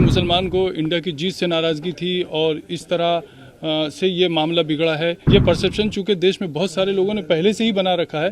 मुसलमान को इंडिया की जीत से नाराज़गी थी और इस तरह से ये मामला बिगड़ा है। ये परसेप्शन चूँकि देश में बहुत सारे लोगों ने पहले से ही बना रखा है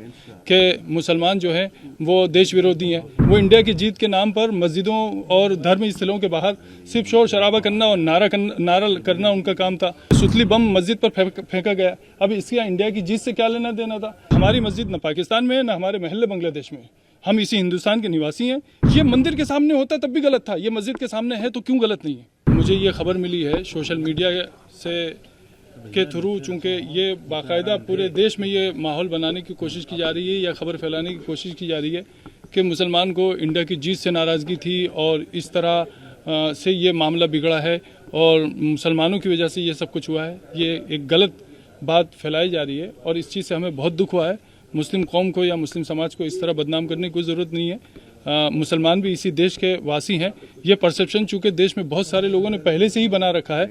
कि मुसलमान जो हैं वो देश विरोधी हैं। वो इंडिया की जीत के नाम पर मस्जिदों और धर्म स्थलों के बाहर सिर्फ शोर शराबा करना और नारा करना उनका काम था। सुतली बम मस्जिद पर फेंका गया। अब इसका इंडिया की जीत से क्या लेना देना था? हमारी मस्जिद न पाकिस्तान में है, न हमारे महल्ले बांग्लादेश में। हम इसी हिंदुस्तान के निवासी हैं। ये मंदिर के सामने होता तब भी गलत था, ये मस्जिद के सामने है तो क्यों गलत नहीं है? मुझे ये खबर मिली है सोशल मीडिया से के थ्रू, चूँकि ये बाकायदा पूरे देश में ये माहौल बनाने की कोशिश की जा रही है या खबर फैलाने की कोशिश की जा रही है कि मुसलमान को इंडिया की जीत से नाराज़गी थी और इस तरह से ये मामला बिगड़ा है और मुसलमानों की वजह से ये सब कुछ हुआ है। ये एक गलत बात फैलाई जा रही है और इस चीज़ से हमें बहुत दुख हुआ है। मुस्लिम कौम को या मुस्लिम समाज को इस तरह बदनाम करने की कोई ज़रूरत नहीं है। मुसलमान भी इसी देश के वासी हैं। ये परसेप्शन चूँकि देश में बहुत सारे लोगों ने पहले से ही बना रखा है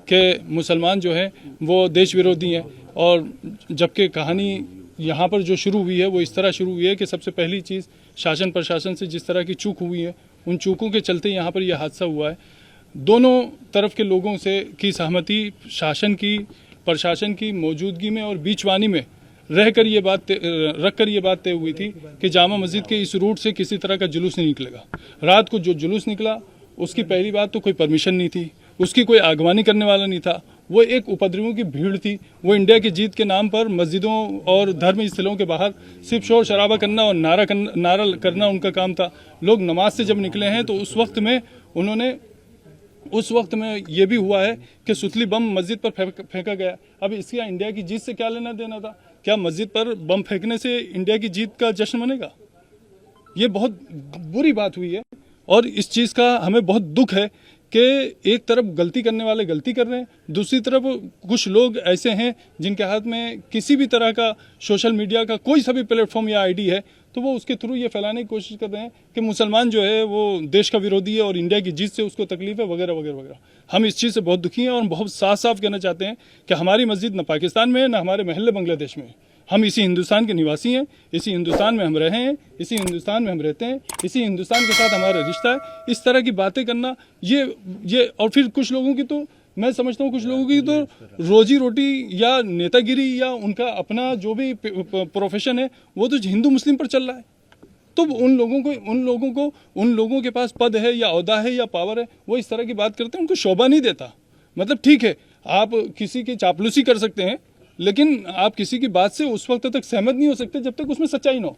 कि मुसलमान जो हैं वो देश विरोधी हैं, और जबकि कहानी यहाँ पर जो शुरू हुई है वो इस तरह शुरू हुई है कि सबसे पहली चीज़ शासन प्रशासन से जिस तरह की चूक हुई है, उन चूकों के चलते यहाँ पर यह हादसा हुआ है। दोनों तरफ के लोगों से की सहमति, शासन की, प्रशासन की मौजूदगी में और बीचवानी में रहकर ये बात तय हुई थी कि जामा मस्जिद के इस रूट से किसी तरह का जुलूस नहीं निकलेगा। रात को जो जुलूस निकला उसकी पहली बात तो कोई परमिशन नहीं थी, उसकी कोई आगवानी करने वाला नहीं था, वो एक उपद्रवियों की भीड़ थी। वो इंडिया की जीत के नाम पर मस्जिदों और धर्म स्थलों के बाहर सिर्फ शोर शराबा करना और नारा करना उनका काम था। लोग नमाज से जब निकले हैं तो उस वक्त में ये भी हुआ है कि सुतली बम मस्जिद पर फेंका गया। अब इसका इंडिया की जीत से क्या लेना देना था? क्या मस्जिद पर बम फेंकने से इंडिया की जीत का जश्न मनेगा? ये बहुत बुरी बात हुई है और इस चीज़ का हमें बहुत दुख है कि एक तरफ गलती करने वाले गलती कर रहे हैं, दूसरी तरफ कुछ लोग ऐसे हैं जिनके हाथ में किसी भी तरह का सोशल मीडिया का कोई सा भी प्लेटफॉर्म या आईडी है तो वो उसके थ्रू ये फैलाने की कोशिश कर रहे हैं कि मुसलमान जो है वो देश का विरोधी है और इंडिया की जीत से उसको तकलीफ है वगैरह वगैरह वगैरह। हम इस चीज़ से बहुत दुखी हैं और बहुत साफ साफ कहना चाहते हैं कि हमारी मस्जिद न पाकिस्तान में है, न हमारे महल्ले बांग्लादेश में। हम इसी हिंदुस्तान के निवासी हैं, इसी हिंदुस्तान में हम रहे हैं, इसी हिंदुस्तान में हम रहते हैं, इसी हिंदुस्तान के साथ हमारा रिश्ता है। इस तरह की बातें करना ये और फिर कुछ लोगों की तो मैं समझता हूँ कुछ लोगों की तो रोजी रोटी या नेतागिरी या उनका अपना जो भी प्रोफेशन है वो तो हिंदू मुस्लिम पर चल रहा है। तो उन लोगों के पास पद है या ओहदा है या पावर है, वो इस तरह की बात करते हैं, उनको शोभा नहीं देता। मतलब ठीक है, आप किसी की चापलूसी कर सकते हैं लेकिन आप किसी की बात से उस वक्त तक सहमत नहीं हो सकते जब तक उसमें सच्चाई ना हो।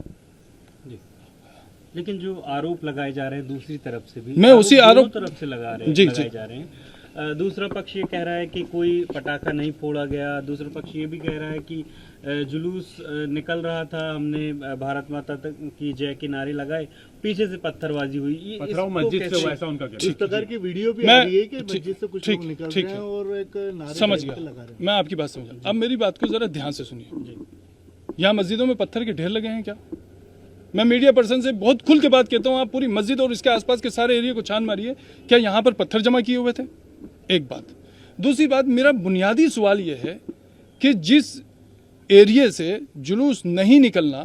लेकिन जो आरोप लगाए जा रहे हैं दूसरी तरफ से भी, मैं उसी आरोप तरफ से लगाए जा रहे हैं। दूसरा पक्ष ये कह रहा है कि कोई पटाखा नहीं फोड़ा गया, दूसरा पक्ष ये भी कह रहा है कि जुलूस निकल रहा था, हमने भारत माता तक की जय के नारे लगाए, पीछे से पत्थरबाजी हुई। मस्जिद से ऐसा उनका इस प्रकार की वीडियो भी आ रही है कि मस्जिद से कुछ लोग निकल रहे हैं और एक नारे समझ गया, मैं आपकी बात समझा। अब मेरी बात को जरा ध्यान से सुनिए। यहाँ मस्जिदों में पत्थर के ढेर लगे हैं क्या? मैं मीडिया पर्सन से बहुत खुल के बात कहता हूँ, आप पूरी मस्जिद और इसके आसपास के सारे एरिया को छान मारिए, क्या यहाँ पर पत्थर जमा किए हुए थे? एक बात। दूसरी बात, मेरा बुनियादी सवाल यह है कि जिस एरिया से जुलूस नहीं निकलना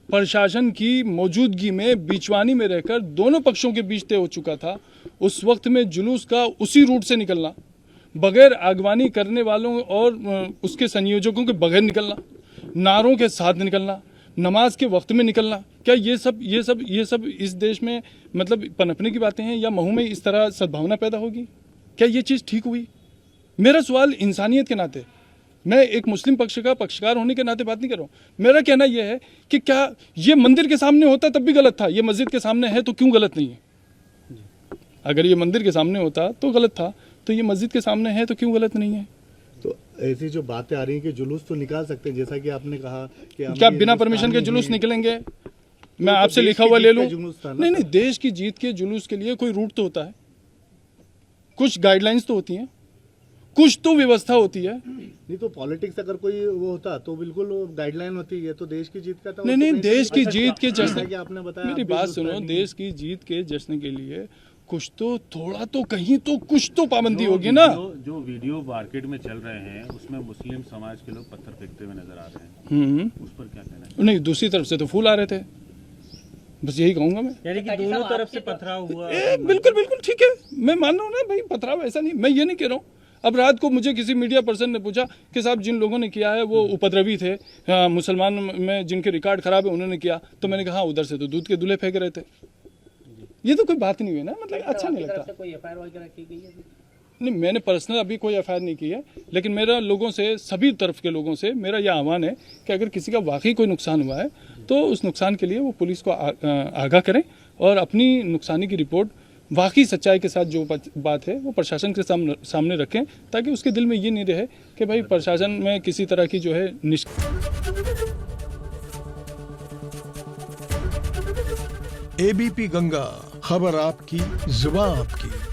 प्रशासन की मौजूदगी में बीचवानी में रहकर दोनों पक्षों के बीच तय हो चुका था, उस वक्त में जुलूस का उसी रूट से निकलना, बगैर आगवानी करने वालों और उसके संयोजकों के बगैर निकलना, नारों के साथ निकलना, नमाज के वक्त में निकलना, क्या ये सब इस देश में मतलब पनपने की बातें हैं या महू में इस तरह सद्भावना पैदा होगी? क्या ये चीज़ ठीक हुई? मेरा सवाल इंसानियत के नाते, मैं एक मुस्लिम पक्ष का पक्षकार होने के नाते बात नहीं कर रहा हूँ। मेरा कहना यह है कि क्या ये मंदिर के सामने होता तब भी गलत था, ये मस्जिद के सामने है तो क्यों गलत नहीं है? अगर ये मंदिर के सामने होता तो गलत था, तो ये मस्जिद के सामने है तो क्यों गलत नहीं है? तो ऐसी जो बातें आ रही हैं कि जुलूस तो निकाल सकते हैं, जैसा कि आपने कहा कि क्या बिना परमिशन के जुलूस निकलेंगे? मैं आपसे लिखा हुआ ले लूं? नहीं, देश की जीत के जुलूस के लिए कोई रूट तो होता है, कुछ गाइडलाइंस तो होती हैं, कुछ तो व्यवस्था होती है। नहीं तो पॉलिटिक्स अगर कोई वो होता तो बिल्कुल गाइडलाइन होती है, तो देश की जीत का था। नहीं, देश की जीत के जश्न, आपने बताया, मेरी बात सुनो, देश की जीत के जश्न के लिए कुछ तो थोड़ा तो कहीं तो कुछ तो पाबंदी होगी ना। जो वीडियो मार्केट में चल रहे हैं उसमें मुस्लिम समाज के लोग पत्थर फेंकते हुए नजर आ रहे हैं, उस पर क्या कहना है? नहीं, दूसरी तरफ से तो फूल आ रहे थे। बस यही कहूंगा मैं। यानी कि दोनों तरफ से पथराव हुआ। बिल्कुल बिल्कुल ठीक है, मैं मान रहा हूँ ना भाई, पथराव ऐसा नहीं, मैं ये नहीं कह रहा हूँ। अब रात को मुझे किसी मीडिया पर्सन ने पूछा कि साहब जिन लोगों ने किया है वो उपद्रवी थे, मुसलमान में जिनके रिकॉर्ड खराब है उन्होंने किया, तो मैंने कहा उधर से तो दूध के दूल्हे फेंक रहे थे। ये तो कोई बात नहीं हुई ना, मतलब अच्छा नहीं लगता। कोई एफआईआर वगैरह की गई है? नहीं, मैंने पर्सनल अभी कोई एफआईआर नहीं की है, लेकिन मेरा लोगों से, सभी तरफ के लोगों से मेरा यह आह्वान है कि अगर किसी का वाकई कोई नुकसान हुआ है तो उस नुकसान के लिए वो पुलिस को आगाह करें और अपनी नुकसानी की रिपोर्ट वाकई सच्चाई के साथ जो बात है वो प्रशासन के सामने रखें, ताकि उसके दिल में ये नहीं रहे कि भाई प्रशासन में किसी तरह की जो है एबीपी गंगा, खबर आपकी, जुबान आपकी।